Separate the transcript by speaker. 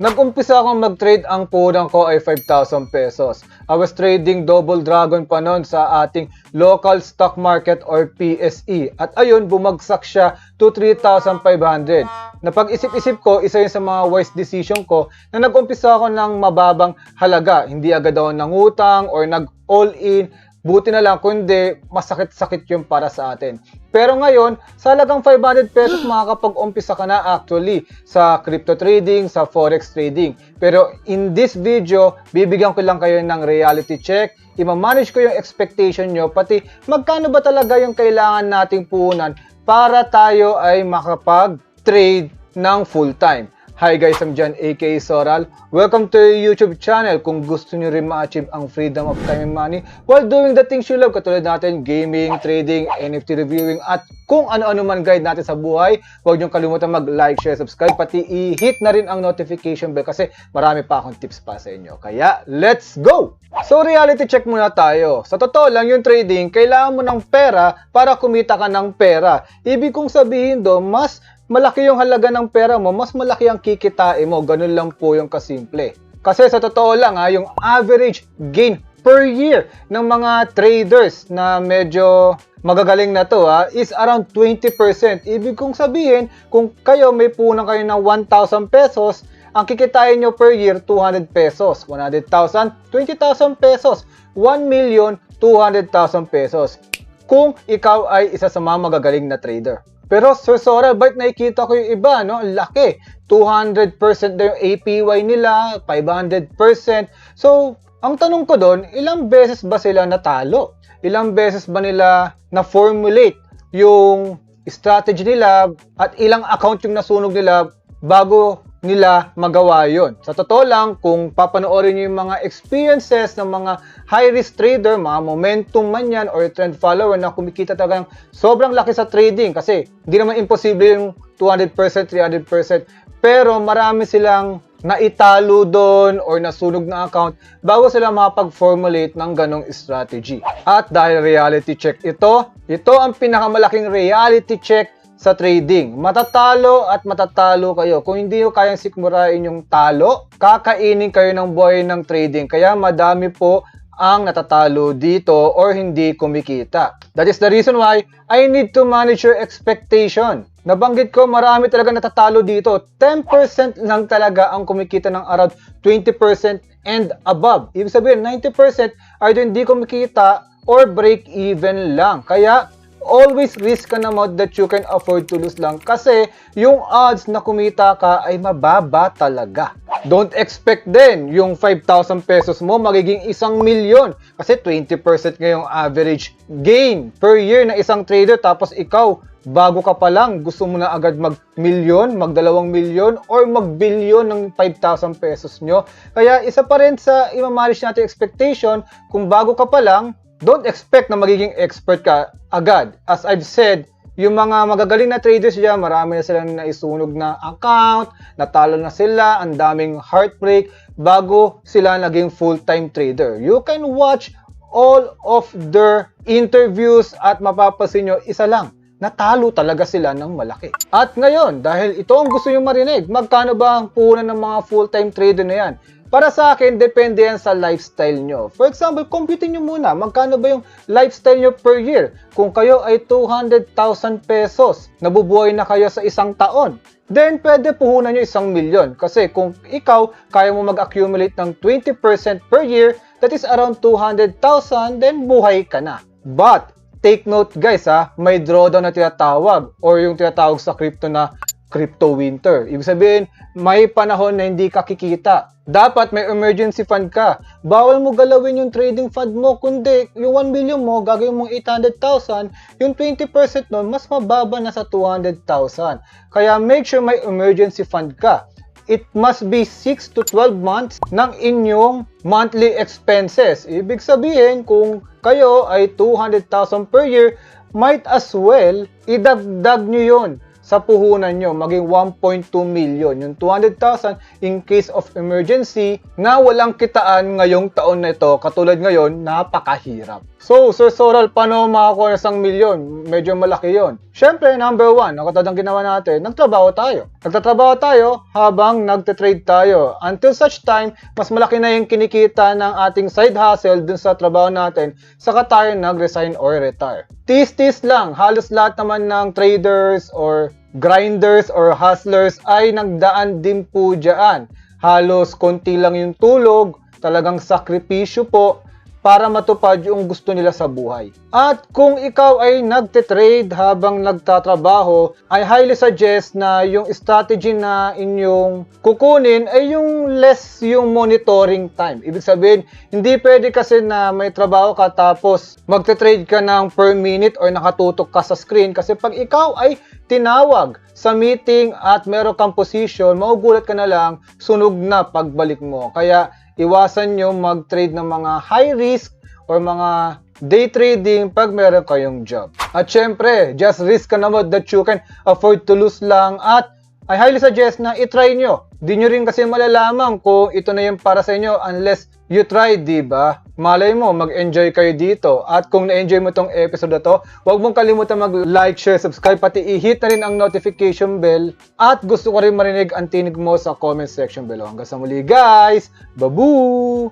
Speaker 1: Nag-umpisa akong mag-trade, ang punang ko ay 5,000 pesos. I was trading Double Dragon pa noon sa ating local stock market or PSE. At ayun, bumagsak siya to 3,500. Napag-isip-isip ko, isa yun sa mga wise decision ko na nag-umpisa ako ng mababang halaga. Hindi agad ako nangutang or nag-all-in. Buti na lang, kundi masakit-sakit yung para sa atin. Pero ngayon, sa halagang 500 pesos makakapag-umpisa ka na actually sa crypto trading, sa forex trading. Pero in this video, bibigyan ko lang kayo ng reality check. I-manage ko yung expectation nyo, pati magkano ba talaga yung kailangan nating puhunan para tayo ay makapag-trade ng full-time. Hi guys, I'm John aka Soral. Welcome to your YouTube channel. Kung gusto nyo rin ma-achieve ang freedom of time and money while doing the things you love, katulad natin gaming, trading, NFT reviewing, at kung ano-ano man guide natin sa buhay, huwag nyo kalimutan mag-like, share, subscribe, pati i-hit na rin ang notification bell kasi marami pa akong tips pa sa inyo. Kaya, let's go! So, reality check muna tayo. Sa totoo lang, yung trading, kailangan mo ng pera para kumita ka ng pera. Ibig kong sabihin do, mas malaki yung halaga ng pera mo, mas malaki ang kikitain mo. Ganun lang po yung kasimple. Kasi sa totoo lang yung average gain per year ng mga traders na medyo magagaling na to is around 20%. Ibig kong sabihin, kung kayo may punang kayo ng 1,000 pesos, ang kikitain nyo per year 200 pesos, 100,000, 20,000 pesos, 1,200,000 pesos. Kung ikaw ay isa sa mga magagaling na trader. Pero Sir Soral, bakit nakikita ko yung iba, no? Laki. 200% na yung APY nila, 500%. So, ang tanong ko doon, ilang beses ba sila natalo? Ilang beses ba nila na-formulate yung strategy nila at ilang account yung nasunog nila bago nila magawa yon. Sa totoo lang, kung papanoorin nyo yung mga experiences ng mga high-risk trader, mga momentum man yan or trend follower na kumikita talaga ng sobrang laki sa trading kasi hindi naman imposible yung 200%, 300%. Pero marami silang naitalo doon or nasunog na account bago sila makapag-formulate ng ganong strategy. At dahil reality check ito ang pinakamalaking reality check sa trading. Matatalo at matatalo kayo. Kung hindi nyo kayang sikmurain yung talo, kakainin kayo ng buhay ng trading. Kaya madami po ang natatalo dito or hindi kumikita. That is the reason why I need to manage your expectation. Nabanggit ko, marami talaga natatalo dito. 10% lang talaga ang kumikita ng around 20% and above. Ibig sabihin, 90% ay hindi kumikita or break even lang. Kaya, always risk an amount that you can afford to lose lang kasi yung odds na kumita ka ay mababa talaga. Don't expect din yung 5,000 pesos mo magiging 1,000,000 kasi 20% ngayong average gain per year na isang trader tapos ikaw bago ka pa lang gusto mo na agad mag-milyon, mag-2,000,000 or mag-bilyon ng 5,000 pesos nyo. Kaya isa pa rin sa i-manage natin expectation kung bago ka pa lang, don't expect na magiging expert ka agad. As I've said, yung mga magagaling na traders dyan, marami na silang naisunog na account, natalo na sila, ang daming heartbreak, bago sila naging full-time trader. You can watch all of their interviews at mapapansin nyo, isa lang, natalo talaga sila ng malaki. At ngayon, dahil ito ang gusto nyo marinig, magkano ba ang puhunan ng mga full-time trader na yan? Para sa akin, depende yan sa lifestyle nyo. For example, computin nyo muna, magkano ba yung lifestyle nyo per year? Kung kayo ay 200,000 pesos, nabubuhay na kayo sa isang taon, then pwede puhunan nyo 1,000,000. Kasi kung ikaw, kaya mo mag-accumulate ng 20% per year, that is around 200,000, then buhay ka na. But, take note guys may drawdown na tinatawag or yung tinatawag sa crypto na crypto winter. Ibig sabihin, may panahon na hindi ka kikita. Dapat may emergency fund ka. Bawal mo galawin yung trading fund mo, kundi yung 1,000,000 mo, gagawin mong 800,000, yung 20% nun, mas mababa na sa 200,000. Kaya make sure may emergency fund ka. It must be 6 to 12 months ng inyong monthly expenses. Ibig sabihin, kung kayo ay 200,000 per year, might as well idagdag nyo yun sa puhunan nyo, maging 1.2 million. Yung 200,000 in case of emergency na walang kitaan ngayong taon na ito. Katulad ngayon, napakahirap. So, Sir Soral, paano makakuha ng 1 milyon? Medyo malaki yon. Siyempre, number 1, ang katadang ginawa natin, nagtrabaho tayo. Nagtatrabaho tayo habang nagtitrade tayo. Until such time, mas malaki na yung kinikita ng ating side hustle dun sa trabaho natin, saka tayo nag-resign or retire. Tis-tis lang, halos lahat naman ng traders or grinders or hustlers ay nagdaan din po dyan. Halos konti lang yung tulog, talagang sakripisyo po para matupad yung gusto nila sa buhay. At kung ikaw ay nagtitrade habang nagtatrabaho, I highly suggest na yung strategy na inyong kukunin ay yung less yung monitoring time. Ibig sabihin, hindi pwede kasi na may trabaho ka tapos magtitrade ka ng per minute or nakatutok ka sa screen kasi pag ikaw ay tinawag sa meeting at meron kang position, maugulat ka na lang, sunog na pagbalik mo. Kaya iwasan nyo mag-trade ng mga high risk or mga day trading pag meron kayong job. At syempre, just risk ka naman that you can afford to lose lang at I highly suggest na itry nyo. Di nyo rin kasi malalaman kung ito na yung para sa inyo unless you try, diba? Malay mo, mag-enjoy kayo dito. At kung na-enjoy mo tong episode na to, huwag mong kalimutan mag-like, share, subscribe, pati i-hit na rin ang notification bell. At gusto ko rin marinig ang tinig mo sa comment section below. Hanggang sa muli, guys! Babu!